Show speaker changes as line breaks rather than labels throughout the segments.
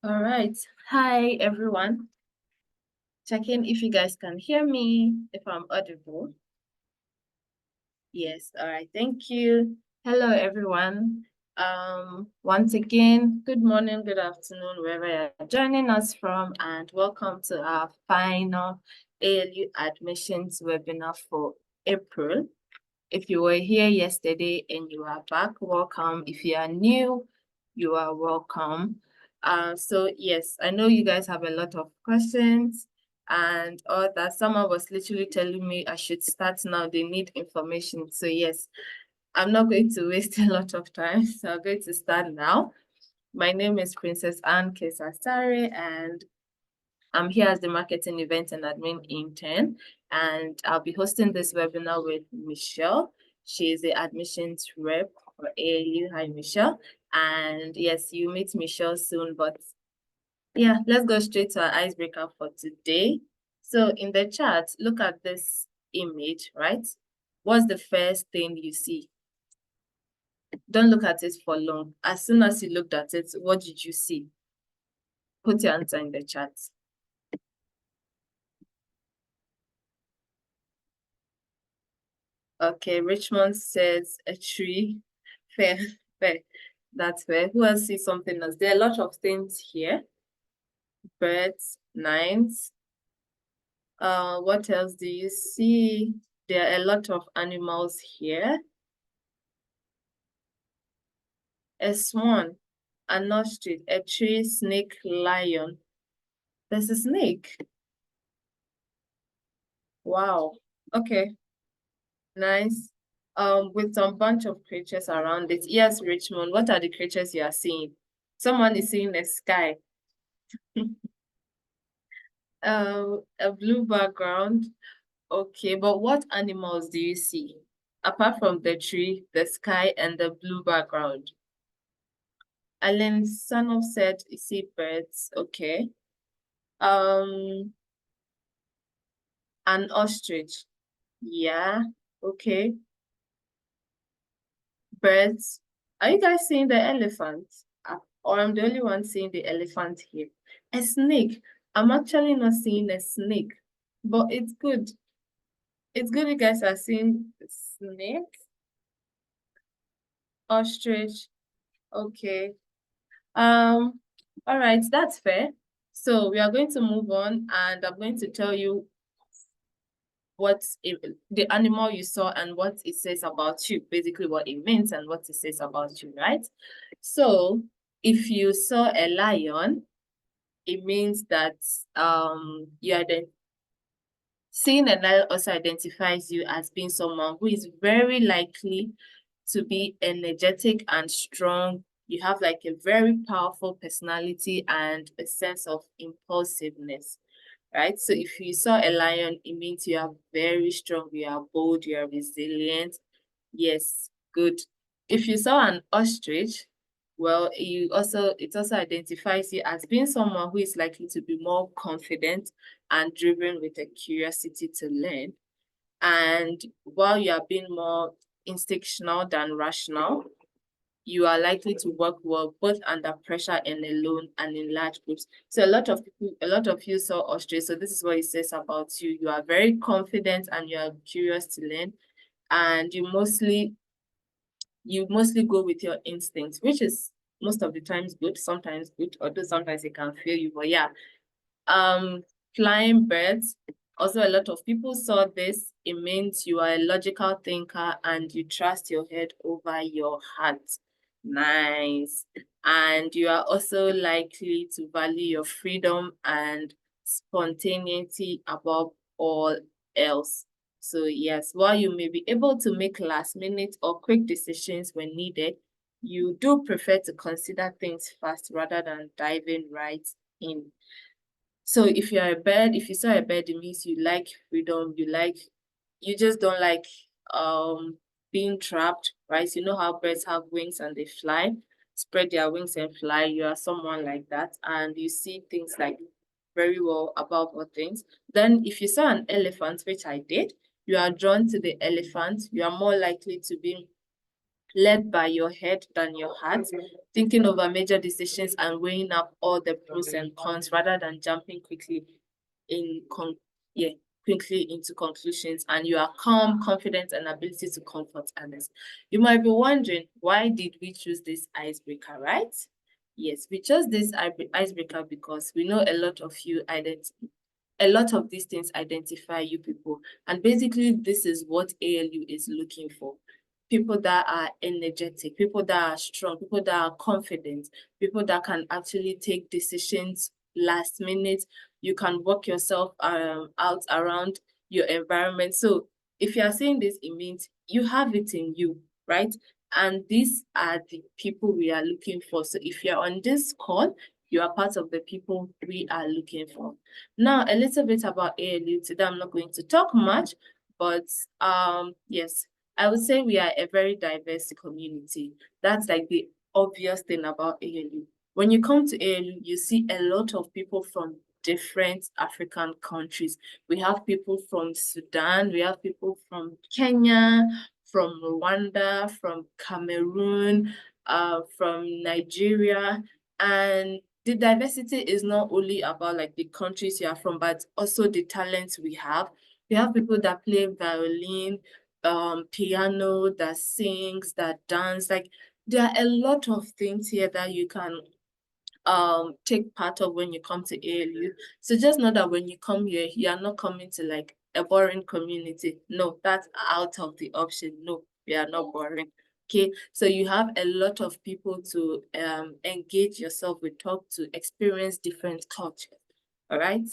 All right. Hi, everyone. Checking if you guys can hear me, if I'm audible. Yes. All right. Thank you. Hello, everyone. Once again, good morning, good afternoon, wherever you're joining us from, and welcome to our final ALU admissions webinar for April. If you were here yesterday and you are back, welcome. If you are new, you are welcome. So yes, I know you guys have a lot of questions and all that. Someone was literally telling me I should start now. They need information. So yes, I'm not going to waste a lot of time. So I'm going to start now. My name is Princess Anne Kesasare, and I'm here as the marketing event and admin intern, and I'll be hosting this webinar with Michelle. She is the admissions rep for ALU. Hi, Michelle. And yes, you meet Michelle soon, but yeah, let's go straight to our icebreaker for today. So in the chat, look at this image, right? What's the first thing you see? Don't look at it for long. As soon as you looked at it, what did you see? Put your answer in the chat. Okay, Richmond says a tree. Fair, fair. That's fair. Who else sees something else? There are a lot of things here. Birds, nines. What else do you see? There are a lot of animals here. A swan, an ostrich, a tree, snake, lion. There's a snake. Wow. Okay. Nice. With some bunch of creatures around it. Yes, Richmond, what are the creatures you are seeing? Someone is seeing a sky. A blue background. Okay, but what animals do you see? Apart from the tree, the sky, and the blue background. Alan Sanoff said, you see birds. Okay. An ostrich. Yeah, okay. Birds. Are you guys seeing the elephant? Or I'm the only one seeing the elephant here? A snake. I'm actually not seeing a snake, but it's good. It's good you guys are seeing the snake, ostrich. Okay. All right, that's fair. So we are going to move on, and I'm going to tell you the animal you saw and what it says about you, basically what it means and what it says about you, right? So if you saw a lion, it means that seeing a lion also identifies you as being someone who is very likely to be energetic and strong. You have like a very powerful personality and a sense of impulsiveness, right? So if you saw a lion, it means you are very strong, you are bold, you are resilient. Yes, good. If you saw an ostrich, well, it also identifies you as being someone who is likely to be more confident and driven with a curiosity to learn. And while you are being more instinctual than rational, you are likely to work well both under pressure and alone and in large groups. So a lot of you saw ostrich. So this is what it says about you. You are very confident and you are curious to learn, and you mostly go with your instincts, which is most of the times good, sometimes good, although sometimes it can fail you. But yeah, flying birds. Also, a lot of people saw this. It means you are a logical thinker and you trust your head over your heart. Nice. And you are also likely to value your freedom and spontaneity above all else. So yes, while you may be able to make last minute or quick decisions when needed, you do prefer to consider things fast rather than diving right in. So if you're a bird, if you saw a bird, it means you like freedom, you just don't like being trapped, right? So you know how birds have wings and they fly, spread their wings and fly. You are someone like that, and you see things like very well above all things. Then if you saw an elephant, which I did, you are drawn to the elephant. You are more likely to be led by your head than your heart, thinking over major decisions and weighing up all the pros and cons rather than jumping in con yeah, quickly into conclusions, and you are calm, confident, and ability to comfort others. You might be wondering, why did we choose this icebreaker, right? Yes, we chose this icebreaker because we know a lot of these things identify you people. And basically, this is what ALU is looking for. People that are energetic, people that are strong, people that are confident, people that can actually take decisions last minute. You can work yourself out around your environment. So if you are saying this, it means you have it in you, right? And these are the people we are looking for. So if you're on this call, you are part of the people we are looking for. Now, a little bit about ALU. Today, I'm not going to talk much, but yes, I would say we are a very diverse community. That's like the obvious thing about ALU. When you come to ALU, you see a lot of people from different African countries. We have people from Sudan, we have people from Kenya, from Rwanda, from Cameroon, from Nigeria, and the diversity is not only about like the countries you are from, but also the talents we have. We have people that play violin, piano, that sings, that dance. Like there are a lot of things here that you can take part of when you come to ALU. So just know that when you come here, you are not coming to like a boring community. No, that's out of the option. No, we are not boring. Okay, so you have a lot of people to engage yourself with, talk to, experience different cultures. All right.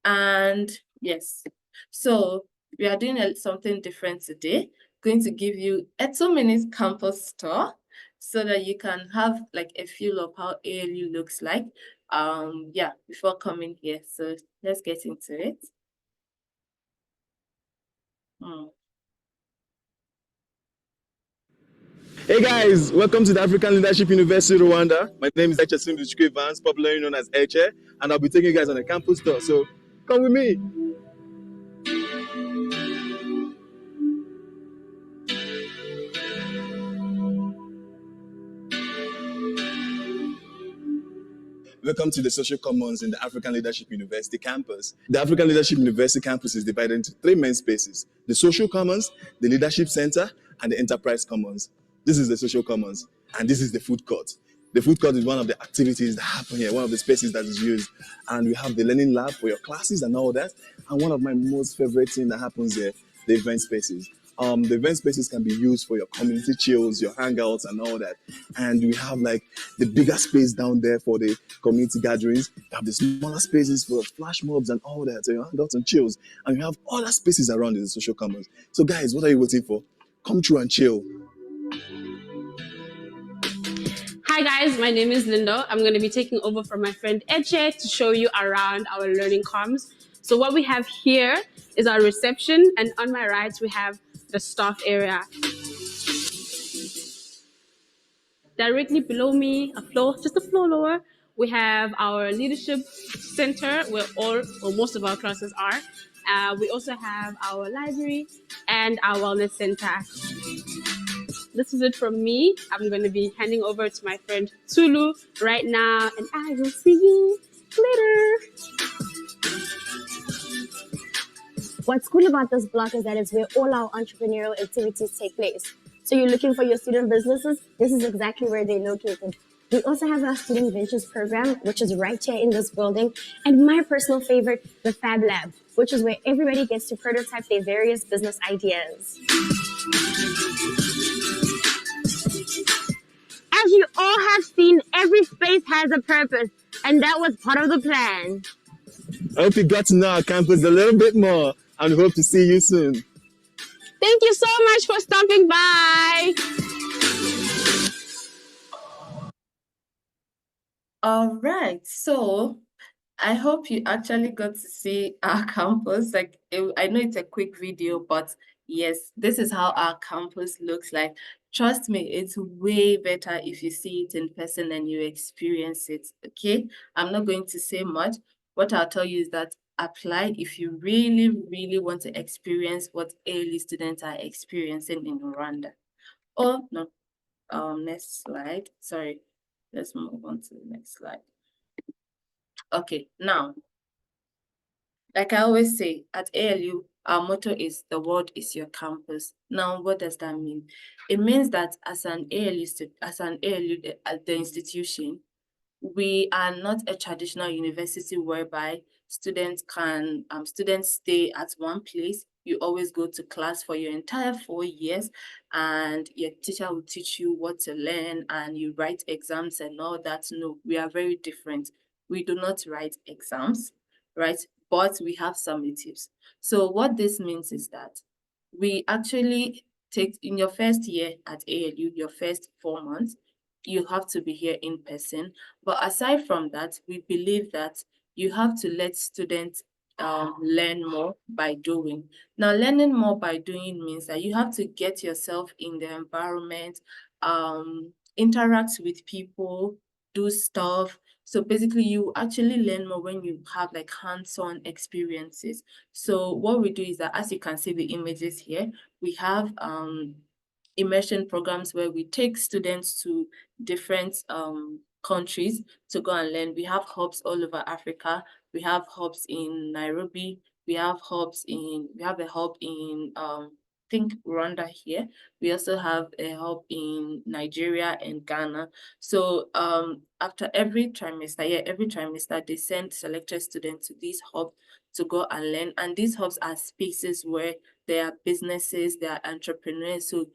And yes, so we are doing something different today. Going to give you a 2-minute campus tour so that you can have like a feel of how ALU looks like. Yeah, before coming here. So let's get into it.
Hey guys, welcome to the African Leadership University Rwanda. My name is Echesim Vance, popularly known as Eche, and I'll be taking you guys on a campus tour. So come with me. Welcome to the Social Commons in the African Leadership University campus. The African Leadership University campus is divided into 3 main spaces: the Social Commons, the Leadership Center, and the Enterprise Commons. This is the Social Commons, and this is the food court. The food court is one of the activities that happen here, one of the spaces that is used. And we have the learning lab for your classes and all that. And one of my most favorite things that happens here, the event spaces. The event spaces can be used for your community chills, your hangouts, and all that. And we have like the bigger space down there for the community gatherings. We have the smaller spaces for flash mobs and all that, so your hangouts and chills. And we have other spaces around in the social commons. So, guys, what are you waiting for? Come through and chill.
Hi guys, my name is Linda. I'm going to be taking over from my friend Eche to show you around our learning comms. So what we have here is our reception, and on my right we have the staff area. Directly below me, just a floor lower, we have our leadership center where most of our classes are. We also have our library and our wellness center. This is it from me. I'm going to be handing over to my friend Tulu right now, and I will see you later.
What's cool about this block is that it's where all our entrepreneurial activities take place. So you're looking for your student businesses? This is exactly where they're located. We also have our Student Ventures program, which is right here in this building. And my personal favorite, the Fab Lab, which is where everybody gets to prototype their various business ideas.
As you all have seen, every space has a purpose, and that was part of the plan.
I hope you got to know our campus a little bit more, and we hope to see you soon.
Thank you so much for stopping by.
All right, so I hope you actually got to see our campus. Like, I know it's a quick video, but yes, this is how our campus looks like. Trust me, it's way better if you see it in person and you experience it, okay? I'm not going to say much. What I'll tell you is that apply if you really, really want to experience what ALU students are experiencing in Rwanda. Oh, no. Next slide. Sorry. Let's move on to the next slide. Okay, now, like I always say, at ALU, our motto is the world is your campus. Now, what does that mean? It means that as an ALU, the institution, we are not a traditional university whereby students stay at one place. You always go to class for your entire 4 years, and your teacher will teach you what to learn, and you write exams and all that. No, we are very different. We do not write exams, right? But we have summatives. So what this means is that we actually take in your first year at ALU, your first 4 months, you have to be here in person. But aside from that, we believe that you have to let students learn more by doing. Now, learning more by doing means that you have to get yourself in the environment, interact with people, do stuff. So basically, you actually learn more when you have like hands-on experiences. So what we do is that, as you can see the images here, we have immersion programs where we take students to different countries to go and learn. We have hubs all over Africa. We have hubs in Nairobi. We have a hub in think Rwanda here. We also have a hub in Nigeria and Ghana. So after every trimester, they send selected students to these hubs to go and learn. And these hubs are spaces where there are businesses, there are entrepreneurs. So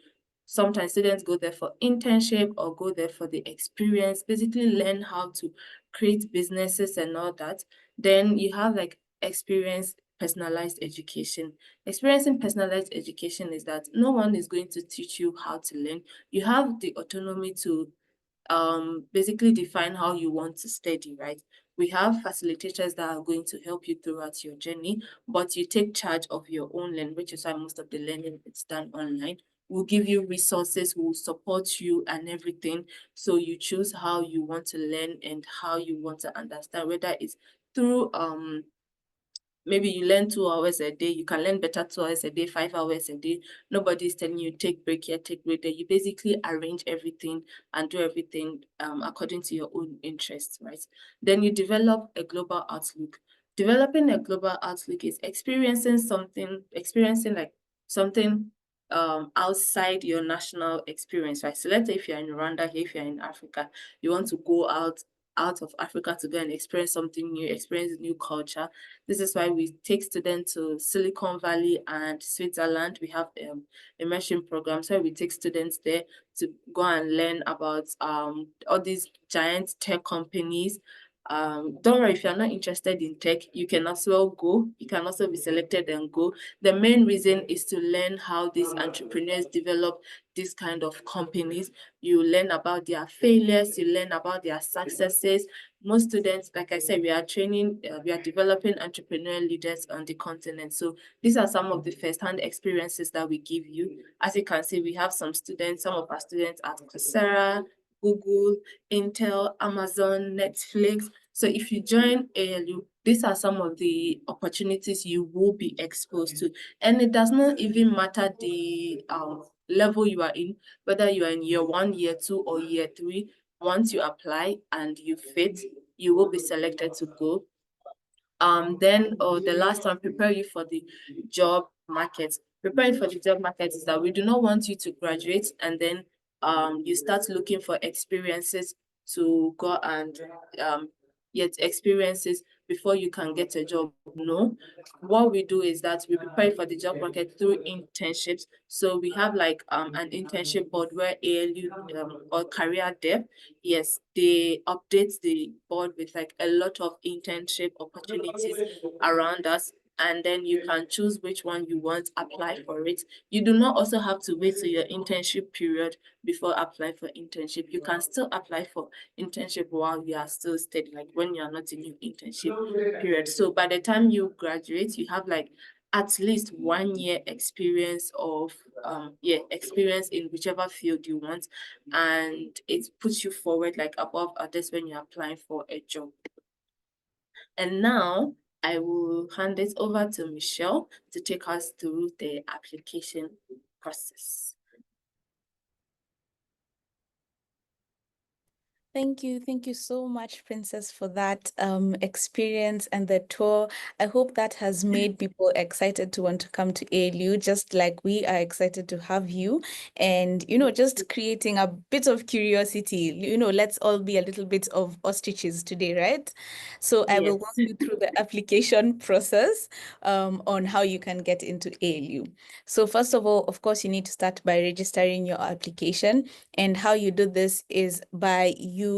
sometimes students go there for internship or go there for the experience, basically learn how to create businesses and all that. Then you have like personalized education. Experiencing personalized education is that no one is going to teach you how to learn. You have the autonomy to basically define how you want to study, right? We have facilitators that are going to help you throughout your journey, but you take charge of your own learning, which is why most of the learning is done online. We'll give you resources, we'll support you and everything. So you choose how you want to learn and how you want to understand, whether it's through maybe you learn 2 hours a day, you can learn better 2 hours a day, 5 hours a day. Nobody's telling you take break here, take break there. You basically arrange everything and do everything according to your own interests, right? Then you develop a global outlook. Developing a global outlook is experiencing like something outside your national experience, right? So let's say if you're in Rwanda, if you're in Africa, you want to go out of Africa to go and experience something new, experience new culture. This is why we take students to Silicon Valley and Switzerland. We have immersion programs where we take students there to go and learn about all these giant tech companies. Don't worry, if you're not interested in tech, you can as well go. You can also be selected and go. The main reason is to learn how these entrepreneurs develop this kind of companies. You learn about their failures, you learn about their successes. Most students, like I said, we are developing entrepreneurial leaders on the continent. So these are some of the first-hand experiences that we give you. As you can see, we have some of our students at Coursera, Google, Intel, Amazon, Netflix. So if you join ALU, these are some of the opportunities you will be exposed to. And it does not even matter the level you are in, whether you are in year 1, year 2, or year 3. Once you apply and you fit, you will be selected to go. Then the last one, prepare you for the job market. Preparing for the job market is that we do not want you to graduate and then you start looking for experiences to go and get experiences before you can get a job. No, what we do is that we prepare for the job market through internships. So we have like an internship board where ALU or career dev, yes, they update the board with like a lot of internship opportunities around us, and then you can choose which one you want, apply for it. You do not also have to wait till your internship period before applying for internship. You can still apply for internship while you are still studying, like when you are not in your internship period. So by the time you graduate, you have like at least 1 year experience of experience in whichever field you want, and it puts you forward like above others when you're applying for a job. And now I will hand it over to Michelle to take us through the application process.
Thank you so much, Princess, for that experience and the tour. I hope that has made people excited to want to come to ALU, just like we are excited to have you. And, just creating a bit of curiosity. Let's all be a little bit of ostriches today, right? So I will walk
Yes.
you through the application process on how you can get into ALU. So first of all, of course, you need to start by registering your application. And how you do this is by you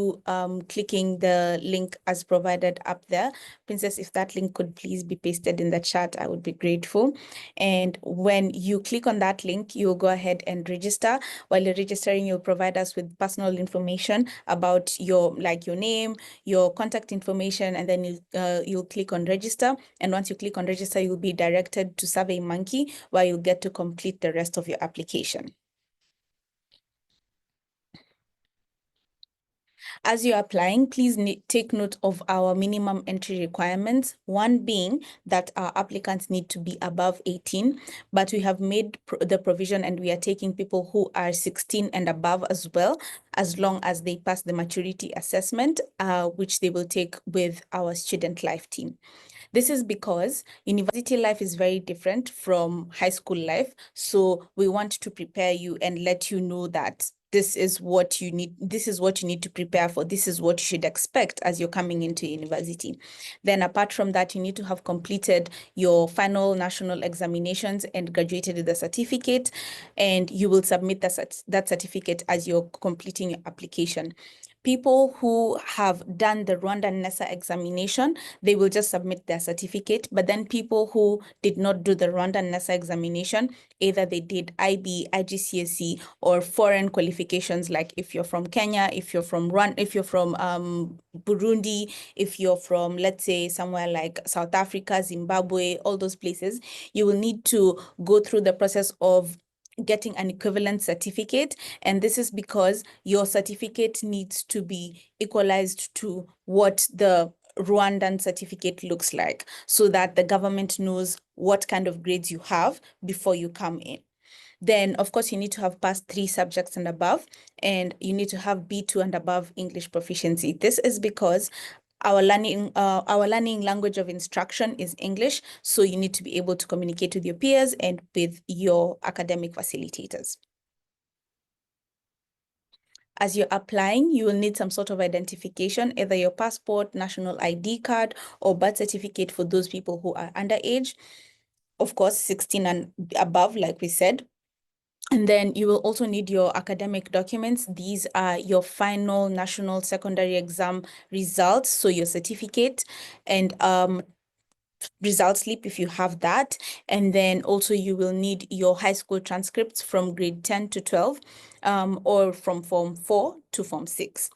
clicking the link as provided up there. Princess, if that link could please be pasted in the chat, I would be grateful. And when you click on that link, you'll go ahead and register. While you're registering, you'll provide us with personal information about your name, your contact information, and then you'll click on register. And once you click on register, you'll be directed to SurveyMonkey, where you'll get to complete the rest of your application. As you're applying, please take note of our minimum entry requirements. One being that our applicants need to be above 18, but we have made the provision and we are taking people who are 16 and above as well, as long as they pass the maturity assessment, which they will take with our student life team. This is because university life is very different from high school life. So we want to prepare you and let you know that this is what you need to prepare for. This is what you should expect as you're coming into university. Then apart from that, you need to have completed your final national examinations and graduated with a certificate, and you will submit that certificate as you're completing your application. People who have done the Rwanda NESA examination, they will just submit their certificate. But then people who did not do the Rwanda NESA examination, either they did IB, IGCSE, or foreign qualifications, like if you're from Kenya, if you're from Burundi, if you're from, let's say, somewhere like South Africa, Zimbabwe, all those places, you will need to go through the process of getting an equivalent certificate. And this is because your certificate needs to be equalized to what the Rwandan certificate looks like, so that the government knows what kind of grades you have before you come in. Then, of course, you need to have passed 3 subjects and above, and you need to have B2 and above English proficiency. This is because our learning language of instruction is English, so you need to be able to communicate with your peers and with your academic facilitators. As you're applying, you will need some sort of identification, either your passport, national ID card, or birth certificate for those people who are underage. Of course, 16 and above, like we said. And then you will also need your academic documents. These are your final national secondary exam results, so your certificate and result slip if you have that. And then also you will need your high school transcripts from grade 10 to 12, or from Form 4 to Form 6.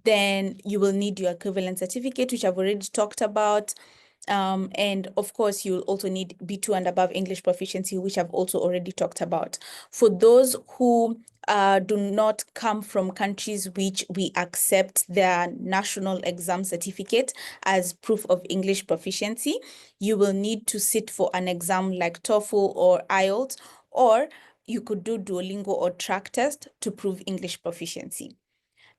Then you will need your equivalent certificate, which I've already talked about. And of course, you'll also need B2 and above English proficiency, which I've also already talked about. For those who do not come from countries which we accept their national exam certificate as proof of English proficiency, you will need to sit for an exam like TOEFL or IELTS, or you could do Duolingo or track test to prove English proficiency.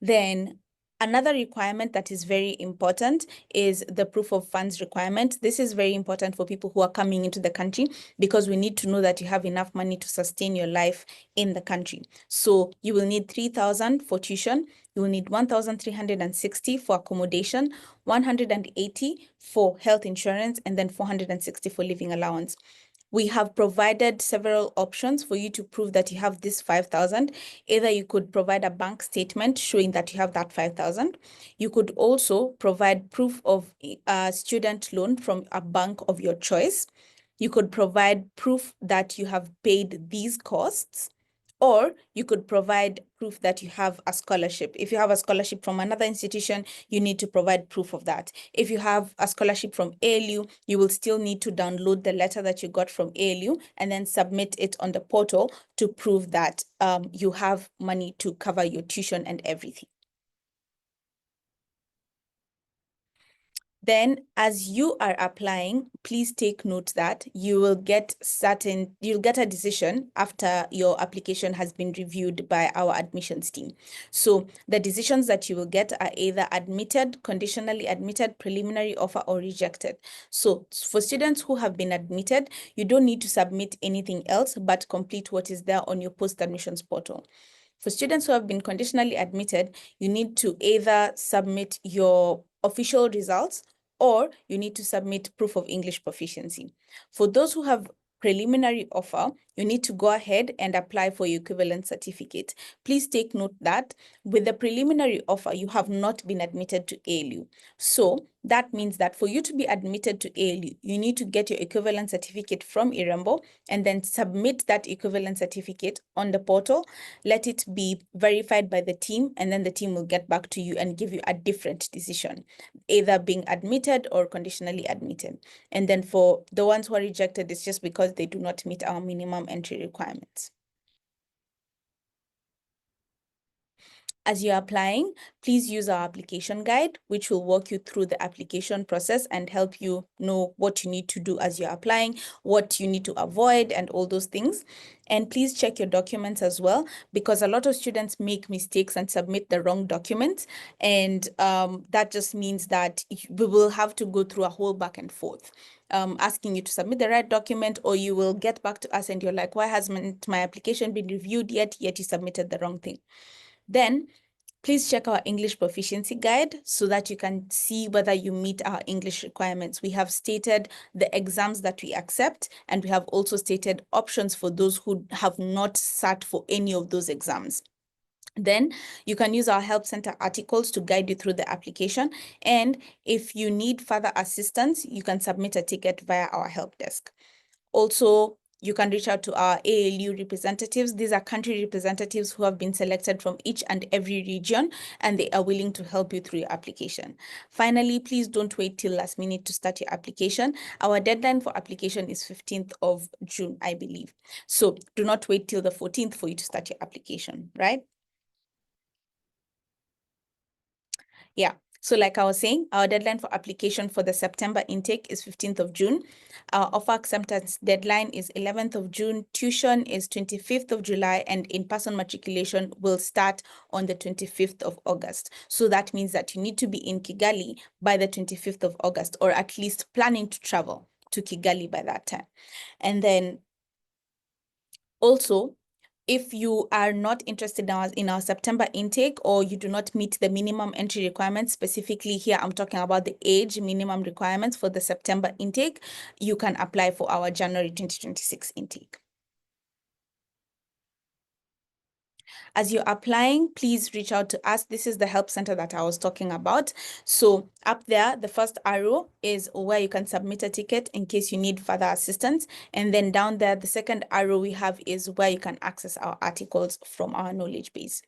Then another requirement that is very important is the proof of funds requirement. This is very important for people who are coming into the country, because we need to know that you have enough money to sustain your life in the country. So you will need 3,000 for tuition, you will need 1,360 for accommodation, 180 for health insurance, and then 460 for living allowance. We have provided several options for you to prove that you have this 5,000. Either you could provide a bank statement showing that you have that 5,000. You could also provide proof of a student loan from a bank of your choice. You could provide proof that you have paid these costs, or you could provide proof that you have a scholarship. If you have a scholarship from another institution, you need to provide proof of that. If you have a scholarship from ALU, you will still need to download the letter that you got from ALU and then submit it on the portal to prove that you have money to cover your tuition and everything. Then as you are applying, please take note that you'll get a decision after your application has been reviewed by our admissions team. So the decisions that you will get are either admitted, conditionally admitted, preliminary offer, or rejected. So for students who have been admitted, you don't need to submit anything else but complete what is there on your post-admissions portal. For students who have been conditionally admitted, you need to either submit your official results or you need to submit proof of English proficiency. For those who have preliminary offer, you need to go ahead and apply for your equivalent certificate. Please take note that with the preliminary offer, you have not been admitted to ALU. So that means that for you to be admitted to ALU, you need to get your equivalent certificate from IREMBO and then submit that equivalent certificate on the portal. Let it be verified by the team, and then the team will get back to you and give you a different decision, either being admitted or conditionally admitted. And then for the ones who are rejected, it's just because they do not meet our minimum entry requirements. As you're applying, please use our application guide, which will walk you through the application process and help you know what you need to do as you're applying, what you need to avoid, and all those things. And please check your documents as well, because a lot of students make mistakes and submit the wrong documents. And that just means that we will have to go through a whole back and forth. Asking you to submit the right document, or you will get back to us and you're like, why hasn't my application been reviewed yet you submitted the wrong thing? Then please check our English proficiency guide so that you can see whether you meet our English requirements. We have stated the exams that we accept, and we have also stated options for those who have not sat for any of those exams. Then you can use our help center articles to guide you through the application. And if you need further assistance, you can submit a ticket via our help desk. Also, you can reach out to our ALU representatives. These are country representatives who have been selected from each and every region, and they are willing to help you through your application. Finally, please don't wait till last minute to start your application. Our deadline for application is 15th of June, I believe. So do not wait till the 14th for you to start your application, right? Yeah. So like I was saying, our deadline for application for the September intake is 15th of June. Our offer acceptance deadline is 11th of June. Tuition is 25th of July, and in-person matriculation will start on the 25th of August. So that means that you need to be in Kigali by the 25th of August, or at least planning to travel to Kigali by that time. And then also, if you are not interested in our September intake, or you do not meet the minimum entry requirements, specifically here, I'm talking about the age minimum requirements for the September intake, you can apply for our January 2026 intake. As you're applying, please reach out to us. This is the help center that I was talking about. So up there, the first arrow is where you can submit a ticket in case you need further assistance. And then down there, the second arrow we have is where you can access our articles from our knowledge base.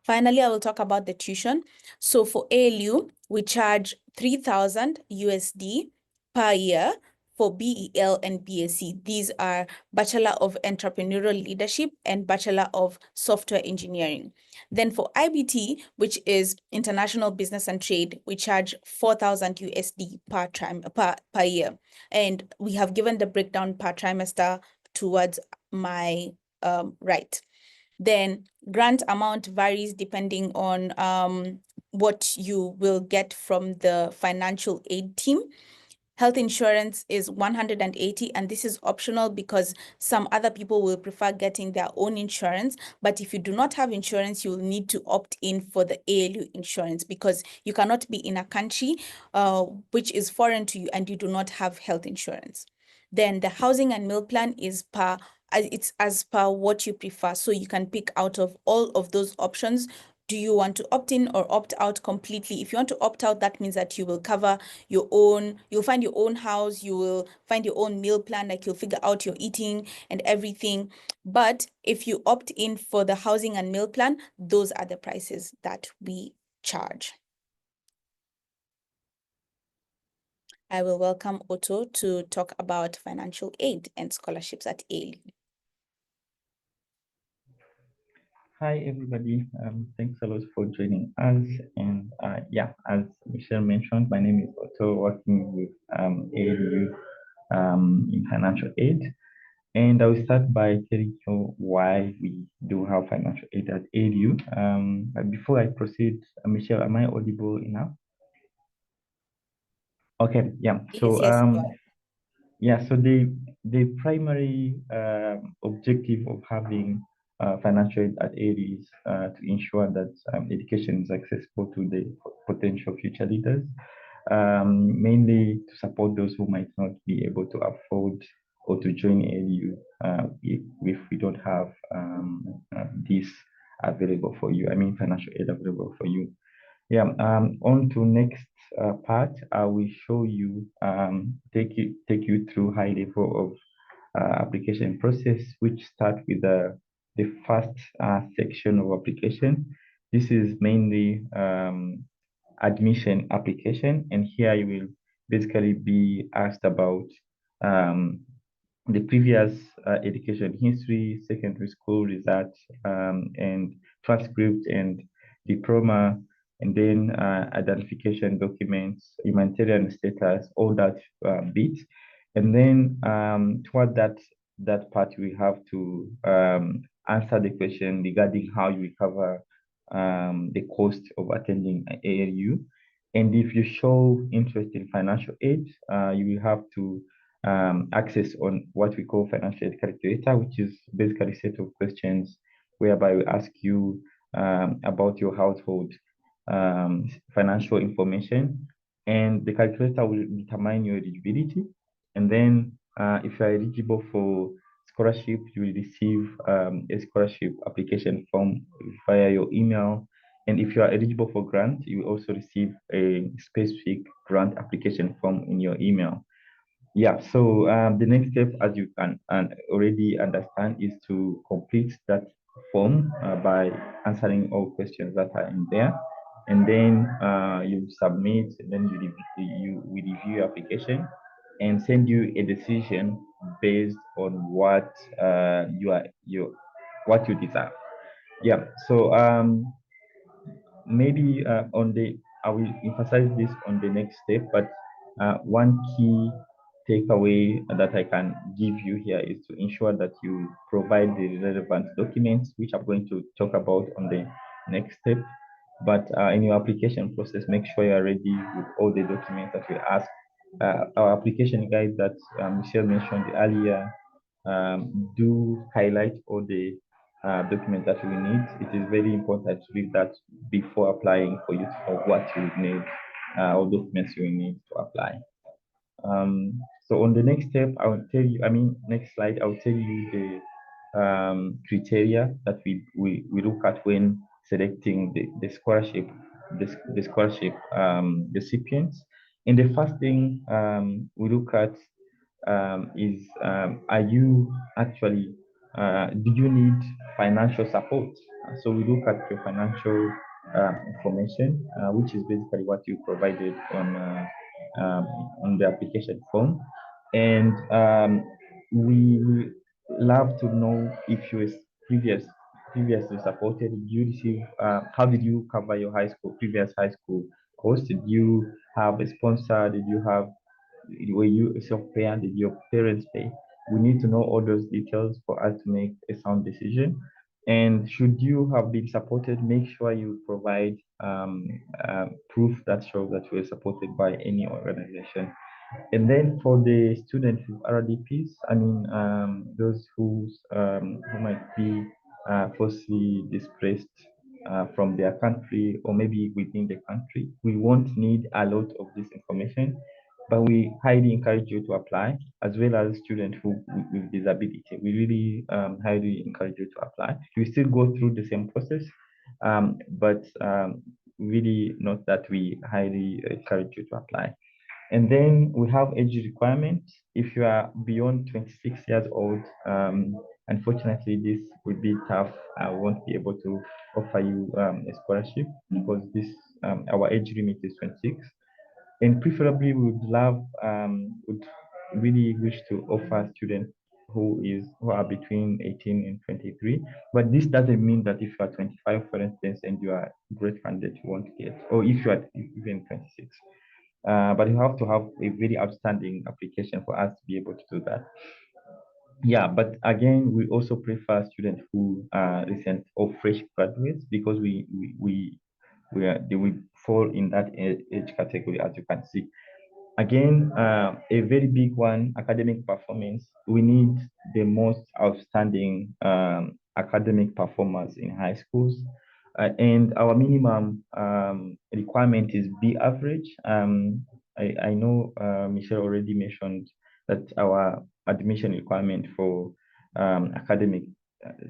Finally, I will talk about the tuition. So for ALU, we charge 3,000 USD per year for BEL and BSc. These are Bachelor of Entrepreneurial Leadership and Bachelor of Software Engineering. Then for IBT, which is International Business and Trade, we charge 4,000 USD per year. And we have given the breakdown per trimester towards my right. Then grant amount varies depending on what you will get from the financial aid team. Health insurance is 180, and this is optional because some other people will prefer getting their own insurance. But if you do not have insurance, you will need to opt in for the ALU insurance, because you cannot be in a country which is foreign to you and you do not have health insurance. Then the housing and meal plan is it's as per what you prefer. So you can pick out of all of those options. Do you want to opt in or opt out completely? If you want to opt out, that means that you will cover your own, you'll find your own house, you will find your own meal plan, like you'll figure out your eating and everything. But if you opt in for the housing and meal plan, those are the prices that we charge. I will welcome Otto to talk about financial aid and scholarships at ALU.
Hi everybody. Thanks a lot for joining us. And yeah, as Michelle mentioned, my name is Otto, working with ALU in financial aid. And I will start by telling you why we do have financial aid at ALU. But before I proceed, Michelle, am I audible enough? Okay, yeah. So
Yes,
yeah, so the primary objective of having financial aid at AID is to ensure that education is accessible to the potential future leaders, mainly to support those who might not be able to afford or to join ALU if we don't have this available for you. I mean, financial aid available for you. Yeah, on to next part, I will show you, take you through high level of application process, which start with the first section of application. This is mainly admission application, and here you will basically be asked about the previous education history, secondary school results, and transcript and diploma, and then identification documents, humanitarian status, all that bit. And then toward that part, we have to answer the question regarding how you recover the cost of attending ALU. And if you show interest in financial aid, you will have to access on what we call financial aid calculator, which is basically a set of questions whereby we ask you about your household financial information, and the calculator will determine your eligibility. And then if you are eligible for scholarship, you will receive a scholarship application form via your email. And if you are eligible for grant, you will also receive a specific grant application form in your email. Yeah, so the next step, as you can already understand, is to complete that form by answering all questions that are in there. And then you submit, and then we review your application and send you a decision based on what what you deserve. Yeah, so maybe I will emphasize this on the next step, but one key takeaway that I can give you here is to ensure that you provide the relevant documents, which I'm going to talk about on the next step. But in your application process, make sure you're ready with all the documents that we ask. Our application guide that Michelle mentioned earlier do highlight all the documents that we need. It is very important to read that before applying for you to know what you need, or documents you need to apply. So on the next step, I will tell you, next slide, I'll tell you the criteria that we look at when selecting the scholarship, the scholarship recipients. And the first thing we look at is, are you actually, do you need financial support? So we look at your financial information, which is basically what you provided on the application form. And we love to know if you were previously supported. Did you receive, how did you cover your previous high school course? Did you have a sponsor? Did you have, were you a self-payer? Did your parents pay? We need to know all those details for us to make a sound decision. And should you have been supported, make sure you provide proof that shows that you were supported by any organization. And then for the students with RDPs, those who might be forcibly displaced from their country or maybe within the country, we won't need a lot of this information, but we highly encourage you to apply, as well as students with disability. We really highly encourage you to apply. You still go through the same process, but really note that we highly encourage you to apply. And then we have age requirements. If you are beyond 26 years old, unfortunately, this would be tough. I won't be able to offer you a scholarship because our age limit is 26. And preferably, we would really wish to offer students who are between 18 and 23. But this doesn't mean that if you are 25, for instance, and you are a great candidate, you won't get, or if you are even 26. But you have to have a very outstanding application for us to be able to do that. Yeah, but again, we also prefer students who are recent or fresh graduates because we fall in that age category, as you can see. Again, a very big one, academic performance. We need the most outstanding academic performers in high schools. And our minimum requirement is B average. I know Michelle already mentioned that our admission requirement for academic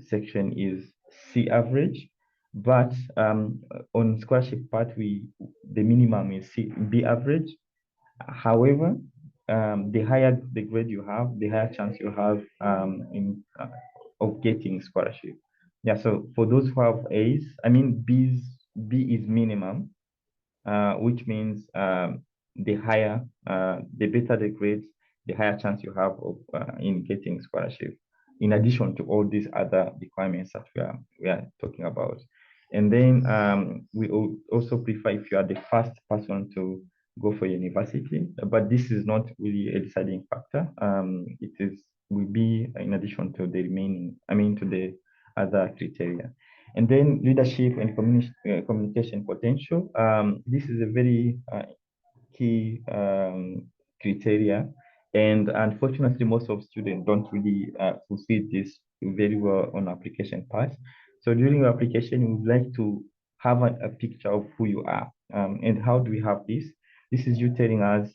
section is C average, but on scholarship part, the minimum is B average. However, the higher the grade you have, the higher chance you have of getting scholarship. Yeah, so for those who have A's, I mean B is minimum, which means the better the grades, the higher chance you have of in getting scholarship. In addition to all these other requirements that we are talking about, and then we also prefer if you are the first person to go for university, but this is not really a deciding factor. Will be in addition to the remaining, to the other criteria. And then leadership and communication potential. This is a very key criteria. And unfortunately, most of students don't really fulfill this very well on application part. So during your application, we would like to have a picture of who you are. And how do we have this? This is you telling us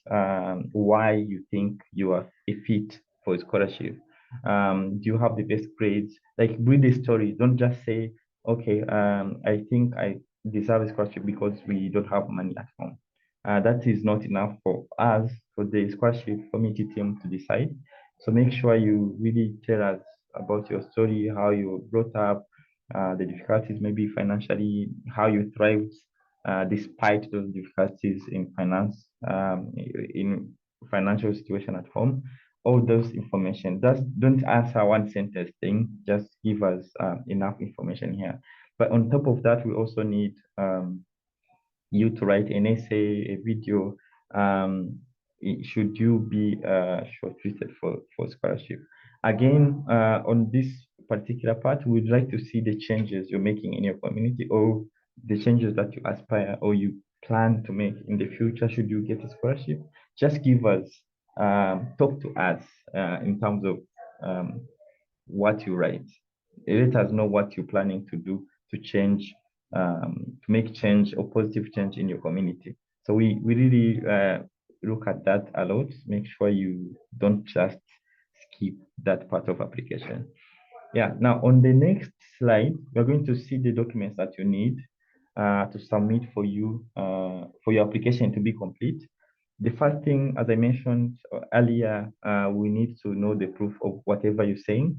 why you think you are a fit for a scholarship. Do you have the best grades? Like, read the story. Don't just say, okay, I think I deserve a scholarship because we don't have money at home. That is not enough for us, for the scholarship committee team to decide. So make sure you really tell us about your story, how you brought up, the difficulties, maybe financially, how you thrived despite those difficulties in finance, in financial situation at home. All those information. Don't answer one sentence thing. Just give us enough information here. But on top of that, we also need you to write an essay, a video. Should you be shortlisted for scholarship? Again, on this particular part, we'd like to see the changes you're making in your community, or the changes that you aspire or you plan to make in the future should you get a scholarship. Just give us, talk to us in terms of what you write. Let us know what you're planning to do to change, to make change or positive change in your community. So we really look at that a lot. Make sure you don't just skip that part of application. Yeah, now on the next slide, we're going to see the documents that you need to submit for your application to be complete. The first thing, as I mentioned earlier, we need to know the proof of whatever you're saying.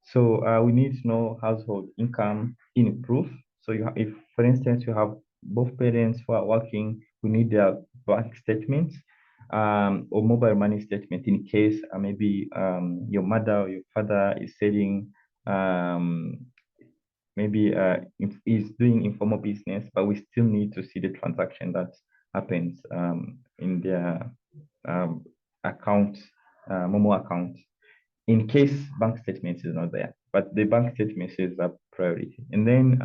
So we need to know household income in proof. So if, for instance, you have both parents who are working, we need their bank statements or mobile money statement in case maybe your mother or your father is selling, maybe is doing informal business, but we still need to see the transaction that happens in their account, Momo account, in case bank statements is not there. But the bank statements is a priority. And then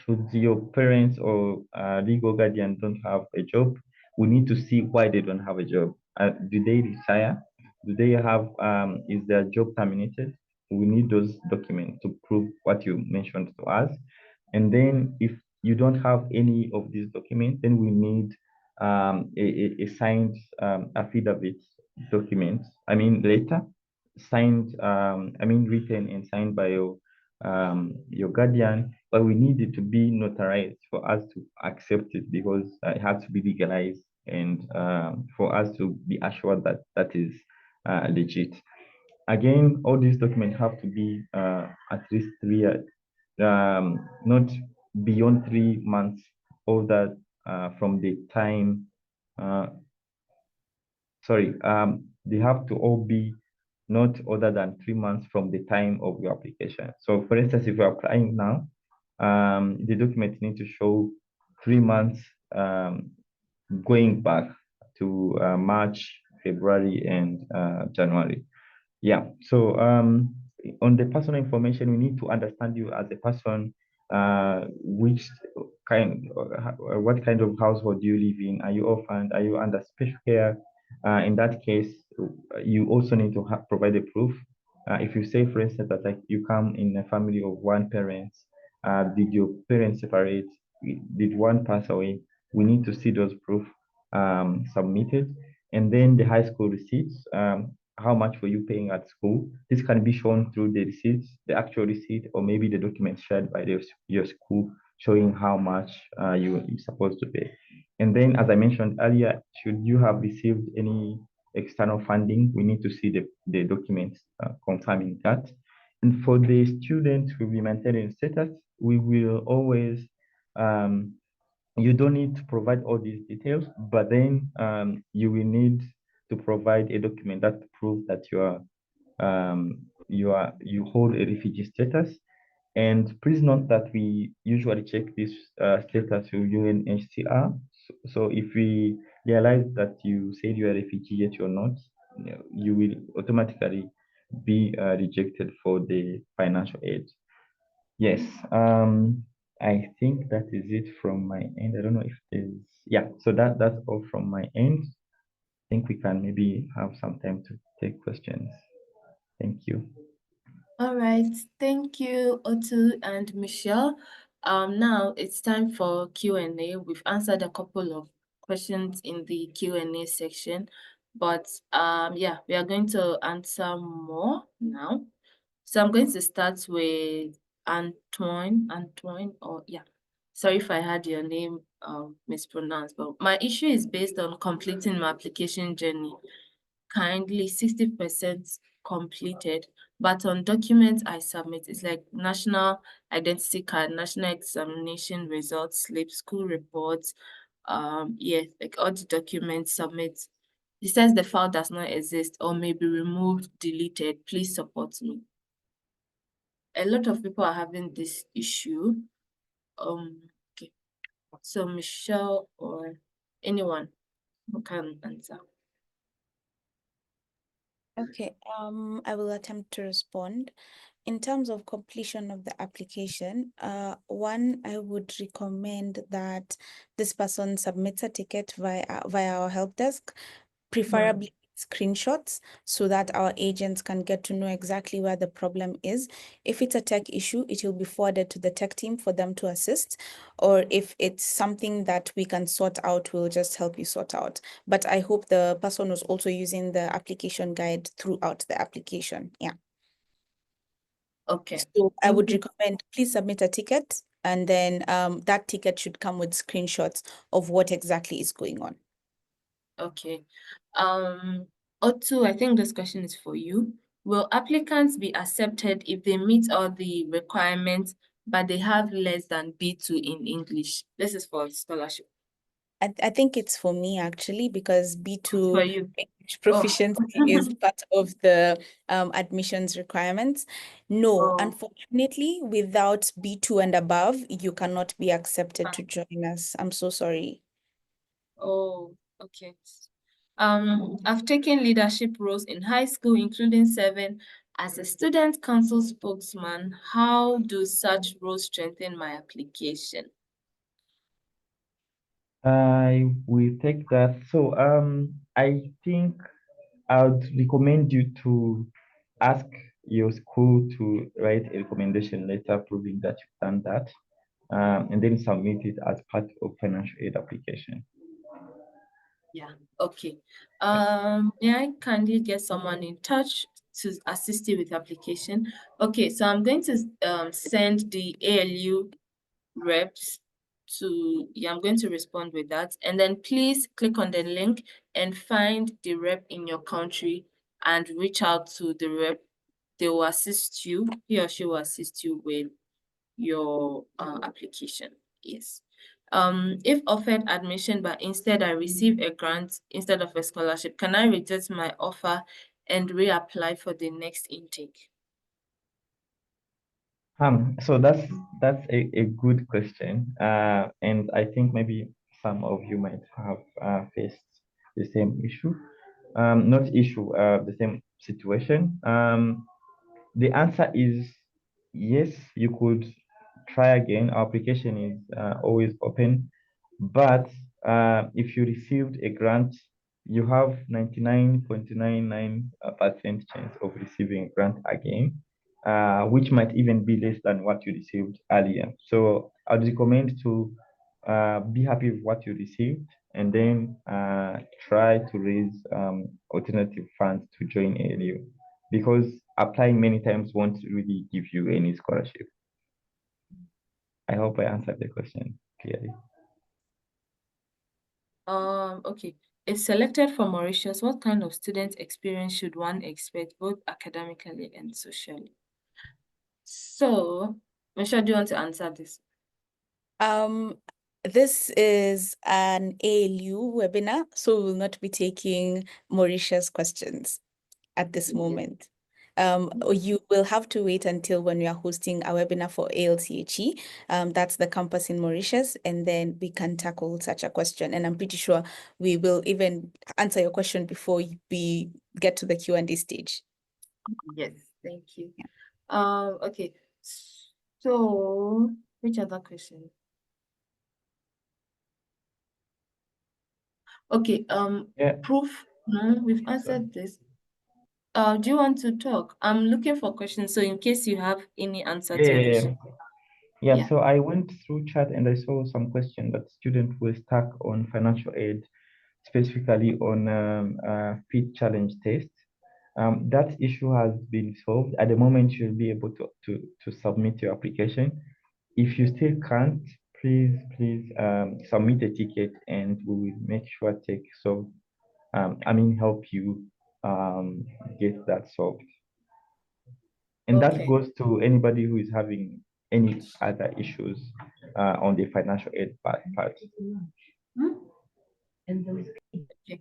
should your parents or legal guardian don't have a job, we need to see why they don't have a job. Do they retire? Do they have, is their job terminated? We need those documents to prove what you mentioned to us. And then if you don't have any of these documents, then we need a signed affidavit document, letter, signed, written and signed by your guardian, but we need it to be notarized for us to accept it because it has to be legalized and for us to be assured that that is legit. Again, all these documents have to be at least 3 years, not beyond 3 months older from the time, they have to all be not other than 3 months from the time of your application. So for instance, if you're applying now, the documents need to show 3 months going back to March, February, and January. Yeah. So on the personal information, we need to understand you as a person. Which kind, what kind of household do you live in? Are you orphaned? Are you under special care? In that case, you also need to provide a proof. If you say, for instance, that like you come in a family of one parent, did your parents separate? Did one pass away? We need to see those proof submitted, and then the high school receipts. How much were you paying at school? This can be shown through the receipts, the actual receipt, or maybe the documents shared by your school showing how much you're supposed to pay. And then, as I mentioned earlier, should you have received any external funding, we need to see the documents confirming that. And for the students who will be maintaining status, we will always you don't need to provide all these details, but then you will need to provide a document that proves that you hold a refugee status. And please note that we usually check this status with UNHCR. So if we realize that you said you are a refugee yet you're not, you will automatically be rejected for the financial aid. Yes, I think that is it from my end. I don't know if there's, yeah, so that's all from my end. I think we can maybe have some time to take questions. Thank you.
All right, thank you, Otu and Michelle. Now it's time for Q&A. We've answered a couple of questions in the Q&A section, but yeah, we are going to answer more now. So I'm going to start with Antoine, or yeah, sorry if I had your name mispronounced, but my issue is based on completing my application journey. Kindly 60% completed, but on documents I submit, it's like national identity card, national examination results, slip, school reports, yeah, like all the documents submit. It says the file does not exist or may be removed, deleted. Please support me. A lot of people are having this issue. Okay. So Michelle or anyone who can answer.
Okay, I will attempt to respond. In terms of completion of the application, one, I would recommend that this person submits a ticket via our help desk, preferably screenshots, so that our agents can get to know exactly where the problem is. If it's a tech issue, it will be forwarded to the tech team for them to assist, or if it's something that we can sort out, we'll just help you sort out. But I hope the person was also using the application guide throughout the application. Yeah.
Okay.
So I would recommend, please submit a ticket, and then that ticket should come with screenshots of what exactly is going on.
Okay. Otu, I think this question is for you. Will applicants be accepted if they meet all the requirements, but they have less than B2 in English? This is for scholarship.
I think it's for me actually, because B2
For you.
English proficiency is part of the admissions requirements. No, unfortunately, without B2 and above, you cannot be accepted to join us. I'm so sorry.
Oh, okay. I've taken leadership roles in high school, including serving as a student council spokesman. How do such roles strengthen my application?
I will take that. So I think I would recommend you to ask your school to write a recommendation letter proving that you've done that, and then submit it as part of financial aid application.
Yeah, okay. May I kindly get someone in touch to assist you with application? Okay, so I'm going to send the ALU reps to, yeah, I'm going to respond with that. And then please click on the link and find the rep in your country and reach out to the rep. They will assist you, he or she will assist you with your application. Yes. If offered admission, but instead I receive a grant instead of a scholarship, can I reject my offer and reapply for the next intake?
So that's a good question. And I think maybe some of you might have faced the same issue. Not issue, the same situation. The answer is yes, you could try again. Our application is always open, but if you received a grant, you have 99.99% chance of receiving a grant again, which might even be less than what you received earlier. So I'd recommend to be happy with what you received and then try to raise alternative funds to join ALU, because applying many times won't really give you any scholarship. I hope I answered the question clearly.
Okay. If selected for Mauritius, what kind of student experience should one expect, both academically and socially? So, Michelle, do you want to answer this?
This is an ALU webinar, so we will not be taking Mauritius questions at this moment. You will have to wait until when we are hosting a webinar for ALTHE. That's the campus in Mauritius, and then we can tackle such a question. And I'm pretty sure we will even answer your question before we get to the Q&A stage.
Yes, thank you. Okay. So, which other question? Okay,
Yeah.
proof. No, we've answered this. Do you want to talk? I'm looking for questions, so in case you have any answer to your question.
Yeah, so I went through chat and I saw some question that students were stuck on financial aid, specifically on fit challenge test. That issue has been solved. At the moment, you'll be able to submit your application. If you still can't, please submit a ticket and we will make sure help you get that solved. And that
Okay.
goes to anybody who is having any other issues on the financial aid part.
Okay.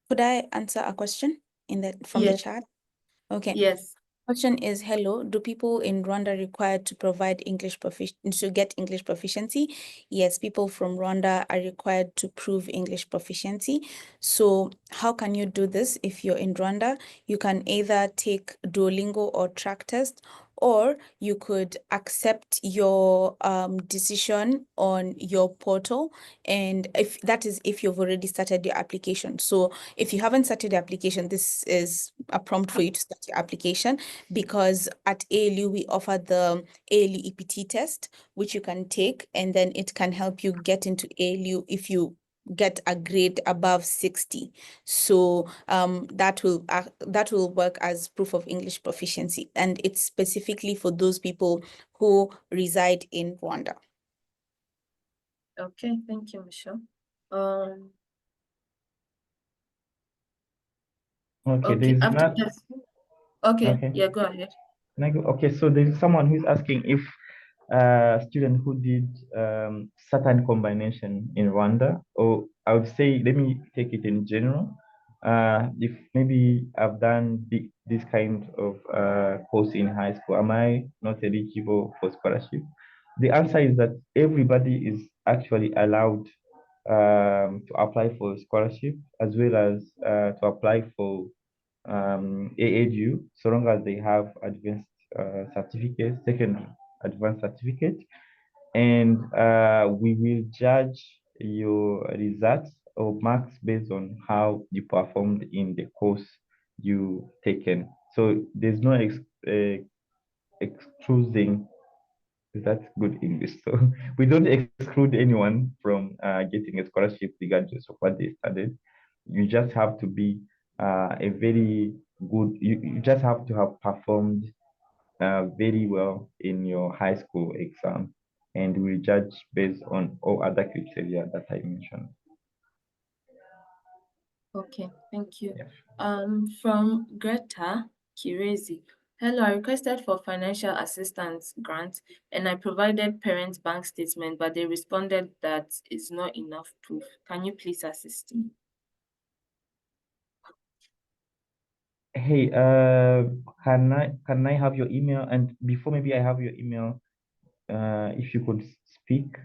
Could I answer a question from the
Yes.
chat? Okay.
Yes.
Question is, hello, do people in Rwanda require to provide to get English proficiency? Yes, people from Rwanda are required to prove English proficiency. So how can you do this if you're in Rwanda? You can either take Duolingo or track test, or you could accept your decision on your portal. And if you've already started your application. So if you haven't started the application, this is a prompt for you to start your application, because at ALU, we offer the ALU EPT test, which you can take, and then it can help you get into ALU if you get a grade above 60. So that will work as proof of English proficiency, and it's specifically for those people who reside in Rwanda.
Okay, thank you, Michelle.
Okay, there's
after
not.
this. Okay, yeah, go ahead.
Can I go? Okay, so there's someone who's asking if a student who did certain combination in Rwanda, or I would say, let me take it in general. If maybe I've done this kind of course in high school, am I not eligible for scholarship? The answer is that everybody is actually allowed to apply for scholarship, as well as to apply for ALU, so long as they have advanced certificate, second advanced certificate, and we will judge your results or marks based on how you performed in the course you taken. So there's no excluding. That's good English. So we don't exclude anyone from getting a scholarship regardless of what they studied. You just have to be a very good, you just have to have performed very well in your high school exam, and we judge based on all other criteria that I mentioned.
Okay, thank you. From Greta Kirezi. Hello, I requested for financial assistance grant and I provided parents' bank statement, but they responded that it's not enough proof. Can you please assist me?
Hey, can I have your email? And before maybe I have your email, if you could speak,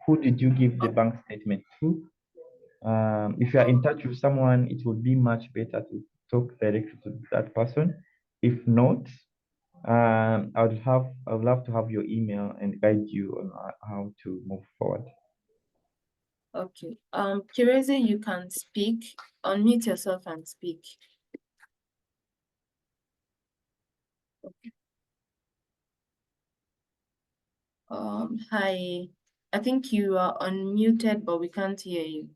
who did you give the bank statement to? If you are in touch with someone, it would be much better to talk directly to that person. If not, I would love to have your email and guide you on how to move forward.
Okay. Kirezi, you can speak. Unmute yourself and speak. Hi. I think you are unmuted, but we can't hear you.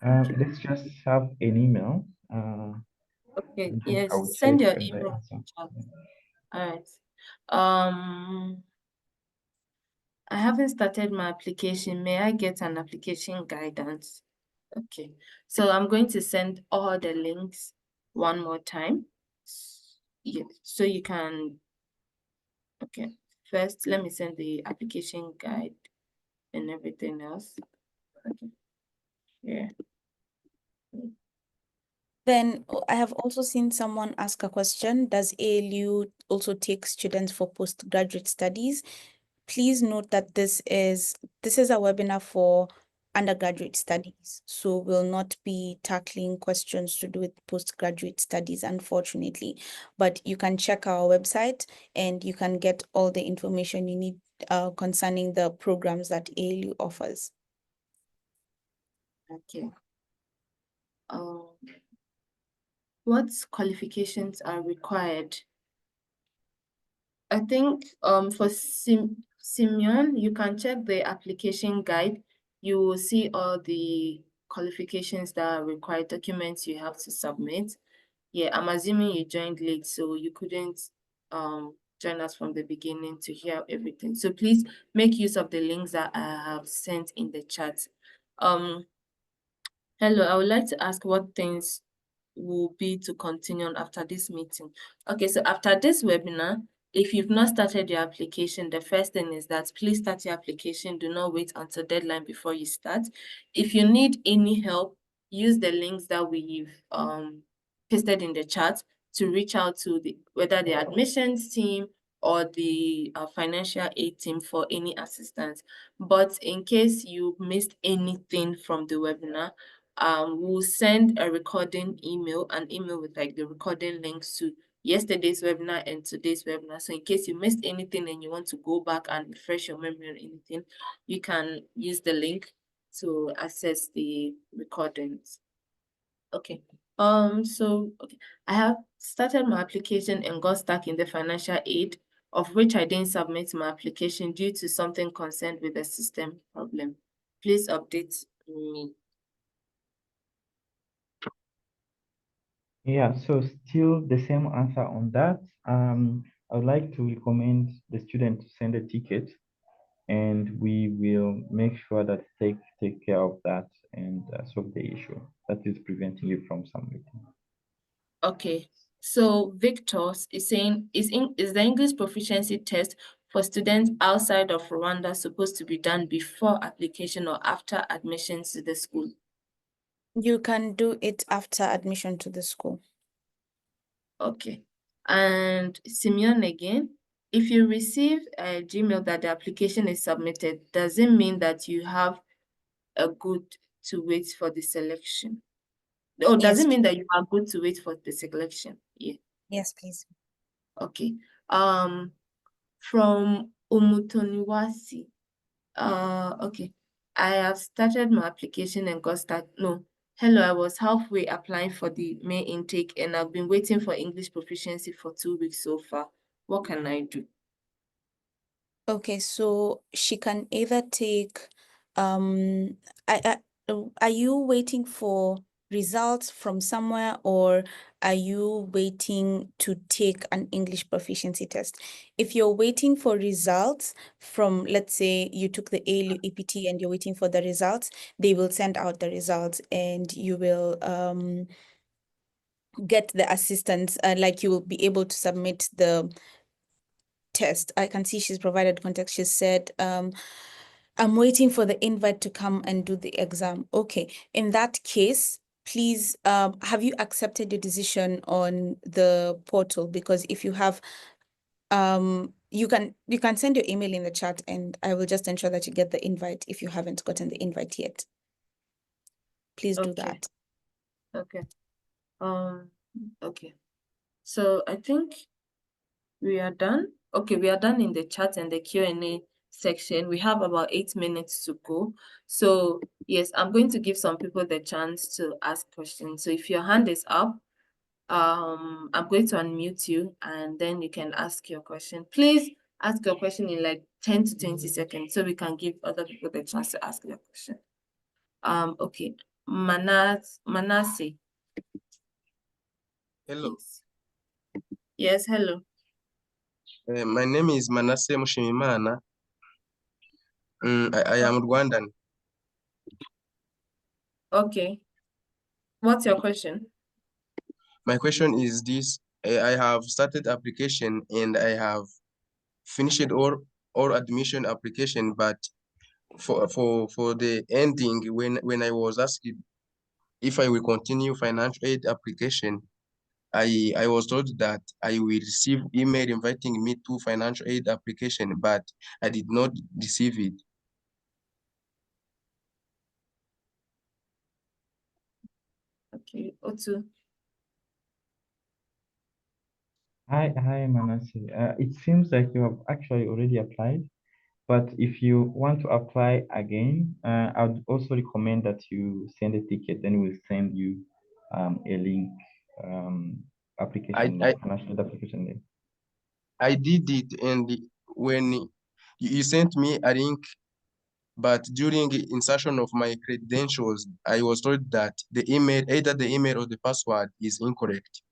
Let's just have an email.
Okay,
Then
yes,
I will
send
check
your
and I
email
answer.
in chat. All right. I haven't started my application. May I get an application guidance? Okay, so I'm going to send all the links one more time. Yeah, so you can, okay, first let me send the application guide and everything else. Okay, yeah.
Then I have also seen someone ask a question. Does ALU also take students for postgraduate studies? Please note that this is a webinar for undergraduate studies, so we'll not be tackling questions to do with postgraduate studies, unfortunately. But you can check our website and you can get all the information you need concerning the programs that ALU offers.
Okay. What qualifications are required? I think for Simeon, you can check the application guide. You will see all the qualifications that are required, documents you have to submit. Yeah, I'm assuming you joined late, so you couldn't join us from the beginning to hear everything. So please make use of the links that I have sent in the chat. Hello, I would like to ask what things will be to continue on after this meeting. Okay, so after this webinar, if you've not started your application, the first thing is that please start your application. Do not wait until deadline before you start. If you need any help, use the links that we've pasted in the chat to reach out to whether the admissions team or the financial aid team for any assistance. But in case you missed anything from the webinar, we'll send a recording email, an email with like the recording links to yesterday's webinar and today's webinar. So in case you missed anything and you want to go back and refresh your memory on anything, you can use the link to access the recordings. Okay. Okay. I have started my application and got stuck in the financial aid, of which I didn't submit my application due to something concerned with the system problem. Please update me.
Yeah, so still the same answer on that. I would like to recommend the student to send a ticket, and we will make sure that take care of that and solve the issue that is preventing you from submitting.
Okay, so Victor is saying, is the English proficiency test for students outside of Rwanda supposed to be done before application or after admission to the school?
You can do it after admission to the school.
Okay, and Simeon again, if you receive a Gmail that the application is submitted, does it mean that you have a good to wait for the selection? Or does
Yes,
it mean that you are good to wait for the selection? Yeah.
yes, please.
Okay. From Umutoniwasi. Okay. I have started my application and got start. No. Hello, I was halfway applying for the May intake and I've been waiting for English proficiency for 2 weeks so far. What can I do?
Okay, so she can either take, are you waiting for results from somewhere, or are you waiting to take an English proficiency test? If you're waiting for results from, let's say you took the ALU EPT and you're waiting for the results, they will send out the results and you will get the assistance, like you will be able to submit the test. I can see she's provided context. She said, I'm waiting for the invite to come and do the exam. Okay, in that case, please, have you accepted your decision on the portal? Because if you have, you can send your email in the chat and I will just ensure that you get the invite if you haven't gotten the invite yet. Please do
Okay.
that.
Okay. Okay. So I think we are done. Okay, we are done in the chat and the Q&A section. We have about 8 minutes to go. So yes, I'm going to give some people the chance to ask questions. So if your hand is up, I'm going to unmute you and then you can ask your question. Please ask your question in like 10 to 20 seconds so we can give other people the chance to ask their question. Okay, Manasseh.
Hello,
Yes, hello.
my name is Manasseh Mushimimana. I am Rwandan.
Okay. What's your question?
My question is this: I have started application and I have finished all admission application, but for the ending, when I was asked if I will continue financial aid application, I was told that I will receive email inviting me to financial aid application, but I did not receive it.
Okay, Otu.
Hi, Manasseh. It seems like you have actually already applied, but if you want to apply again, I would also recommend that you send a ticket, then we'll send you a link, application link, financial application link.
I did it, and when you sent me a link, but during insertion of my credentials, I was told that the email, either the email or the password is incorrect.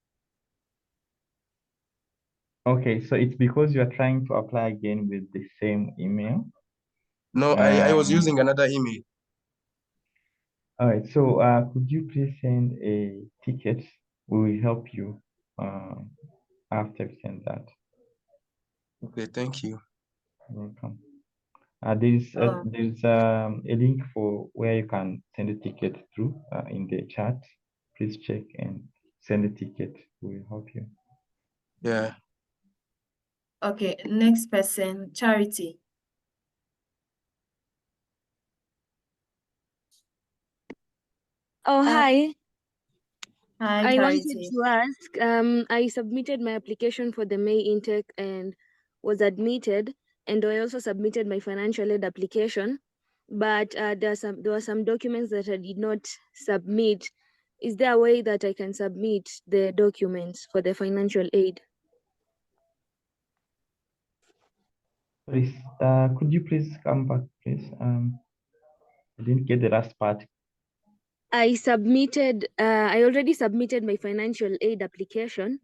Okay, so it's because you are trying to apply again with the same email.
No, I was using another email.
All right, so could you please send a ticket? We will help you after you send that.
Okay, thank you.
You're welcome. There's a link for where you can send a ticket through in the chat. Please check and send a ticket. We will help you.
Yeah.
Okay, next person, Charity.
Oh, hi.
Hi,
I wanted
Charity.
to ask, I submitted my application for the May intake and was admitted, and I also submitted my financial aid application, but there were some documents that I did not submit. Is there a way that I can submit the documents for the financial aid?
Please, could you please come back, please? I didn't get the last part.
I already submitted my financial aid application,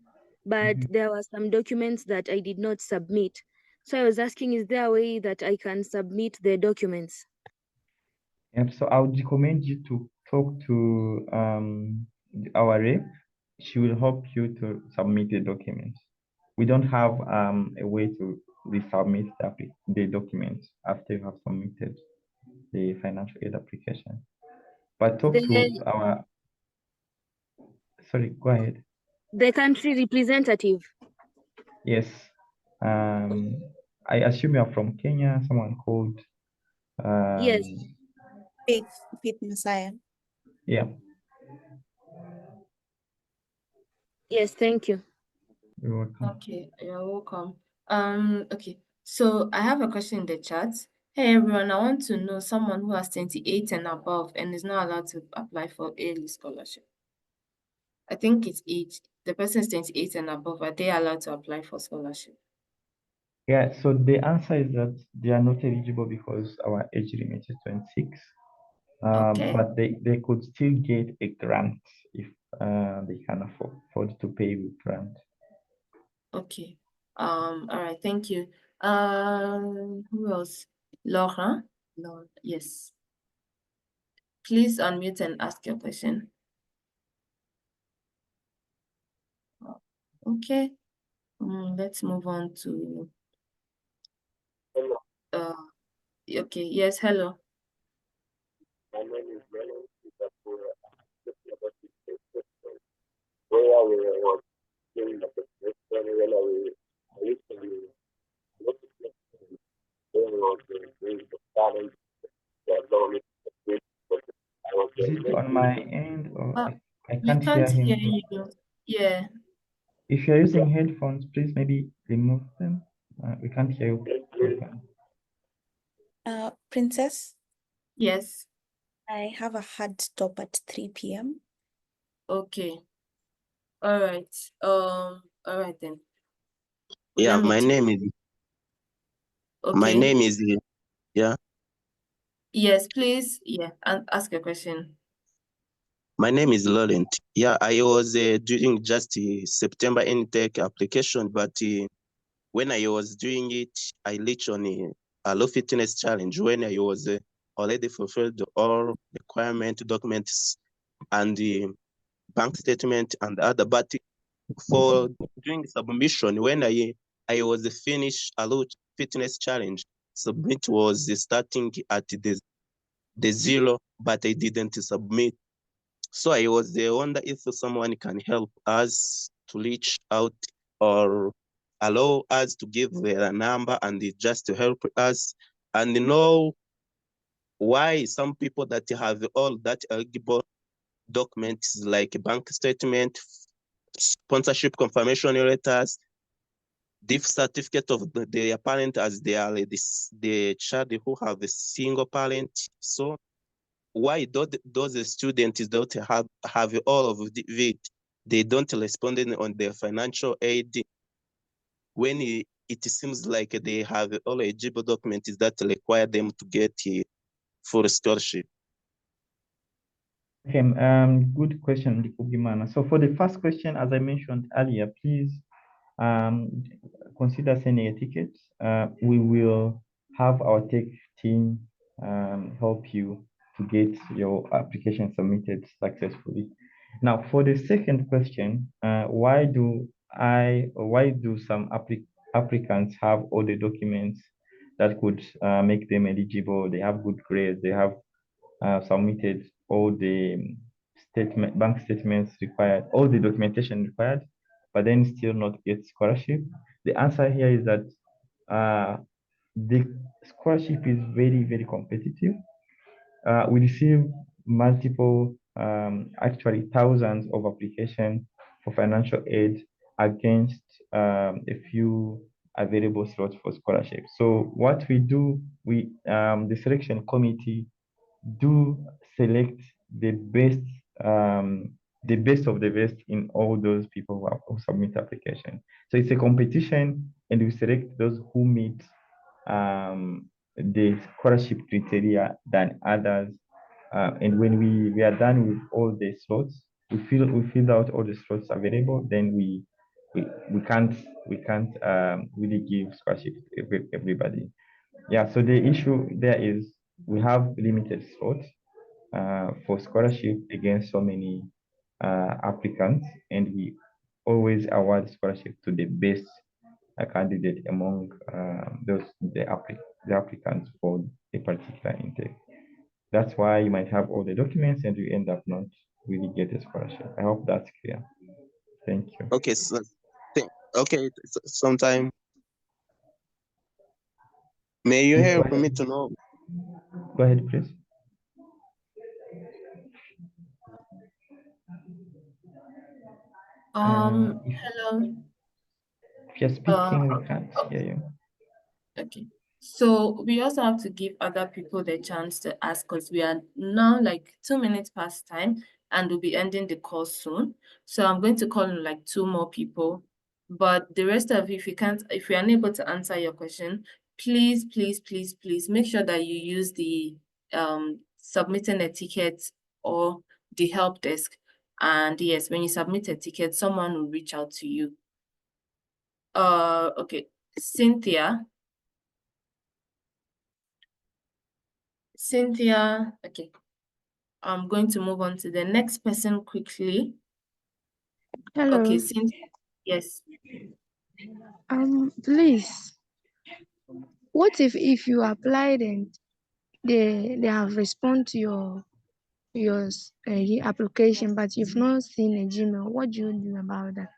but there were some documents that I did not submit. So I was asking, is there a way that I can submit the documents?
Yep, so I would recommend you to talk to our rep. She will help you to submit the documents. We don't have a way to resubmit the documents after you have submitted the financial aid application. But talk to our, sorry, go ahead.
The country representative.
Yes. I assume you're from Kenya, someone called.
Yes.
Faith Messiah.
Yeah.
Yes, thank you.
You're welcome.
Okay, you're welcome. Okay, so I have a question in the chat. Hey everyone, I want to know someone who has 28 and above and is not allowed to apply for ALU scholarship. I think it's age. The person is 28 and above. Are they allowed to apply for scholarship?
Yeah, so the answer is that they are not eligible because our age limit is 26.
Okay.
But they could still get a grant if they can afford to pay with grant.
Okay. All right, thank you. Who else? Laura? Laura, yes. Please unmute and ask your question. Okay. Let's move on to Okay, yes, hello.
My name is Leonard Singapore. Where we was doing the presentation when I used to be looking at the challenge that Lord is but I was
Is it on my end or
Uh,
I
we
can't hear
can't hear
him?
you. Yeah,
If you're using headphones, please maybe remove them. We can't hear you properly.
Princess,
yes,
I have a hard stop at 3 p.m.
okay. All right. All right then.
Yeah,
Let me
my
check.
name is my
Okay.
name is yeah.
Yes, please. Yeah, and ask your question.
My name is Laurent. Yeah, I was doing just September intake application, but when I was doing it, I reached on a low fitness challenge when I was already fulfilled all requirement documents and the bank statement and other. But for doing submission, when I was finished a low fitness challenge, submit was starting at the zero, but I didn't submit. So I was wonder if someone can help us to reach out or allow us to give their number and just to help us and know why some people that have all that eligible documents like bank statement, sponsorship confirmation letters, diff certificate of their parent as they are the child who have a single parent. So why those students don't have all of it? They don't respond on their financial aid when it seems like they have all eligible documents that require them to get a full scholarship.
Okay, good question, Ndikubimana. So for the first question, as I mentioned earlier, please consider sending a ticket. We will have our tech team help you to get your application submitted successfully. Now, for the second question, why do some applicants have all the documents that could make them eligible? They have good grades, they have submitted all the bank statements required, all the documentation required, but then still not get scholarship. The answer here is that the scholarship is very, very competitive. We receive multiple, actually thousands of applications for financial aid against a few available slots for scholarship. So what we do, the selection committee do select the best of the best in all those people who submit application. So it's a competition, and we select those who meet the scholarship criteria than others. And when we are done with all the slots, we fill out all the slots available. Then we can't really give scholarship to everybody. Yeah. So the issue there is we have limited slots for scholarship against so many applicants, and we always award scholarship to the best candidate among the applicants for a particular intake. That's why you might have all the documents and you end up not really get a scholarship. I hope that's clear. Thank you.
Okay, so sometime may you
Please
help me to know?
go ahead, please.
Hello.
If you're speaking, we
Okay.
can't hear you.
Okay. So we also have to give other people the chance to ask because we are now like 2 minutes past time and we'll be ending the call soon. So I'm going to call in like 2 more people. But the rest of you, if you're unable to answer your question, please, please, please, please make sure that you use the submitting a ticket or the help desk. And yes, when you submit a ticket, someone will reach out to you. Okay, Cynthia, okay. I'm going to move on to the next person quickly.
Hello.
Okay, Cynthia, yes.
Please, what if you applied and they have responded to your application, but you've not seen a Gmail? What do you do about that?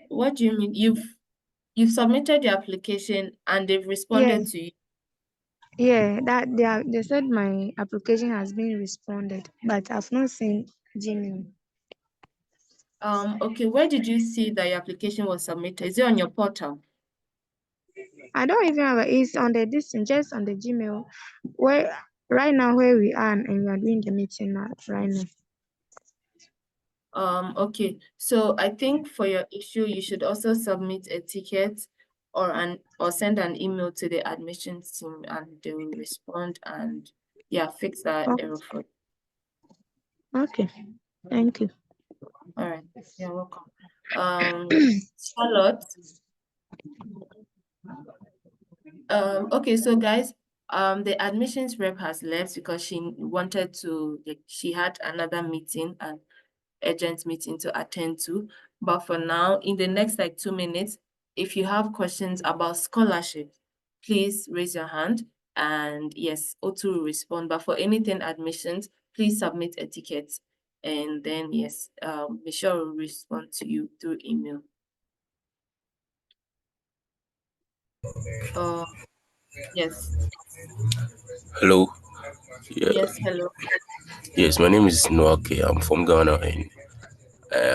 What do you mean? You've submitted your application and they've responded
Yes,
to you?
yeah, that they said my application has been responded, but I've not seen Gmail.
Okay, where did you see that your application was submitted? Is it on your portal?
I don't even have it's on the distance, just on the Gmail. Where right now where we are and we are doing the meeting now, right now.
Okay, so I think for your issue, you should also submit a ticket or send an email to the admissions team and they will respond and yeah, fix that error for you.
Okay, thank you.
All right, you're welcome. Charlotte. Okay, so guys, the admissions rep has left because she wanted to, like, she had another meeting and urgent meeting to attend to. But for now, in the next like 2 minutes, if you have questions about scholarship, please raise your hand and yes, Otu will respond. But for anything admissions, please submit a ticket and then yes, Michelle will respond to you through email. Yes.
Hello. Yeah.
Yes, hello.
Yes, my name is Noake. I'm from Ghana and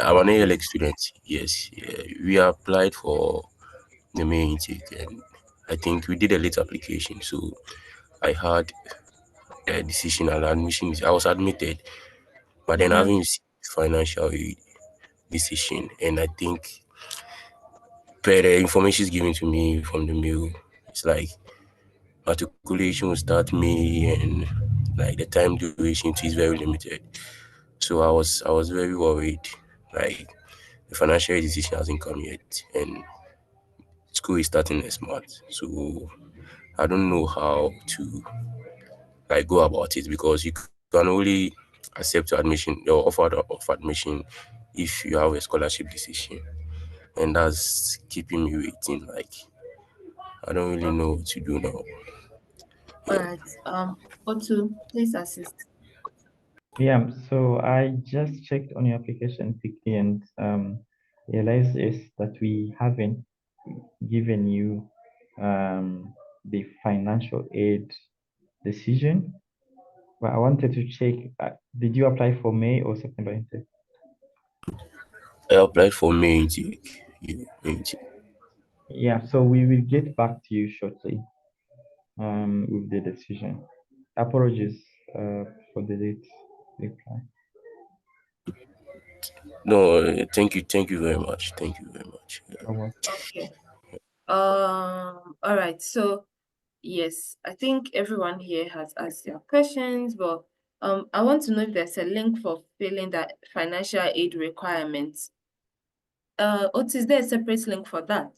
I'm an ALX student. Yes. Yeah. We applied for the main intake and I think we did a late application. So I had a decision and admission. I was admitted, but then I haven't received financial aid decision. And I think per the information is given to me from the mail, it's like matriculation will start May and like the time duration is very limited. So I was very worried. Like the financial aid decision hasn't come yet and school is starting next month. So I don't know how to like go about it because you can only accept your admission or offer of admission if you have a scholarship decision. And that's keeping me waiting. Like I don't really know what to do now.
All
Yeah.
right. Otu, please assist.
Yeah, so I just checked on your application quickly and realized is that we haven't given you the financial aid decision. But I wanted to check, did you apply for May or September intake?
I applied for May intake. Yeah, May intake.
Yeah, so we will get back to you shortly with the decision. Apologies for the late reply.
No, thank you very much. Thank you very much. Yeah.
Okay. All right. So yes, I think everyone here has asked their questions, but I want to know if there's a link for filling that financial aid requirements. Otu, is there a separate link for that?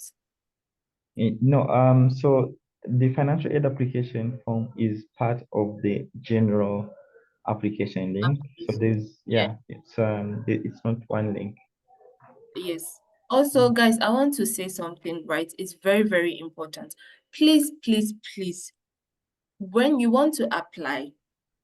No, so the financial aid application form is part of the general application link. So there's,
Yeah.
it's not one link.
Yes. Also, guys, I want to say something, right? It's very, very important. Please, please, please, when you want to apply,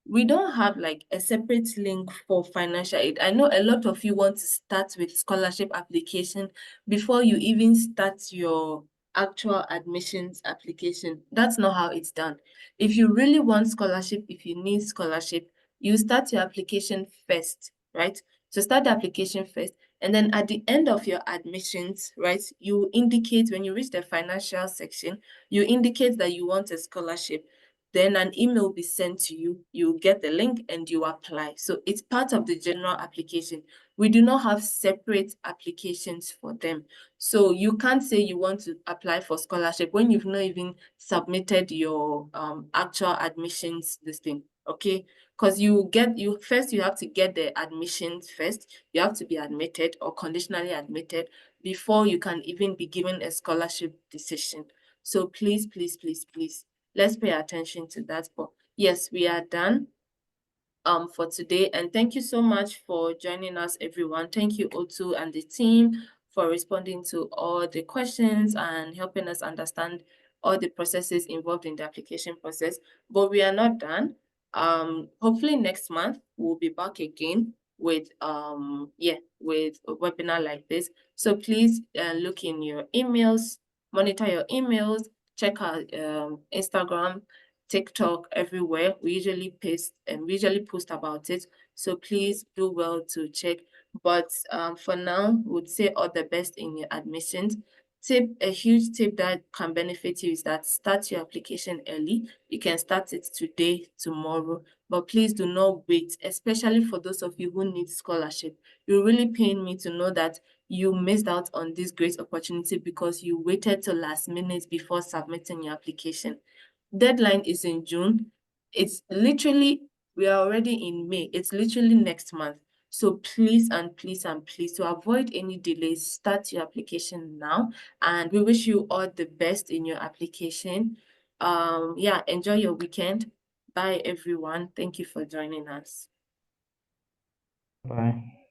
we don't have like a separate link for financial aid. I know a lot of you want to start with scholarship application before you even start your actual admissions application. That's not how it's done. If you really want scholarship, if you need scholarship, you start your application first, right? So start the application first. And then at the end of your admissions, right, you indicate when you reach the financial section, you indicate that you want a scholarship. Then an email will be sent to you. You get the link and you apply. So it's part of the general application. We do not have separate applications for them. So you can't say you want to apply for scholarship when you've not even submitted your actual admissions this thing. Okay, because you have to get the admissions first. You have to be admitted or conditionally admitted before you can even be given a scholarship decision. So please, please, please, please, let's pay attention to that. But yes, we are done for today. And thank you so much for joining us, everyone. Thank you, Otu and the team, for responding to all the questions and helping us understand all the processes involved in the application process. But we are not done. Hopefully next month we'll be back again with with a webinar like this. So please look in your emails, monitor your emails, check our Instagram, TikTok, everywhere. We usually post about it. So please do well to check. But for now, would say all the best in your admissions. A huge tip that can benefit you is that start your application early. You can start it today, tomorrow, but please do not wait, especially for those of you who need scholarship. You really pain me to know that you missed out on this great opportunity because you waited till last minute before submitting your application. Deadline is in June. It's literally, we are already in May. It's literally next month. So please and please and please, to avoid any delays, start your application now. And we wish you all the best in your application. Enjoy your weekend. Bye, everyone. Thank you for joining us.
Bye.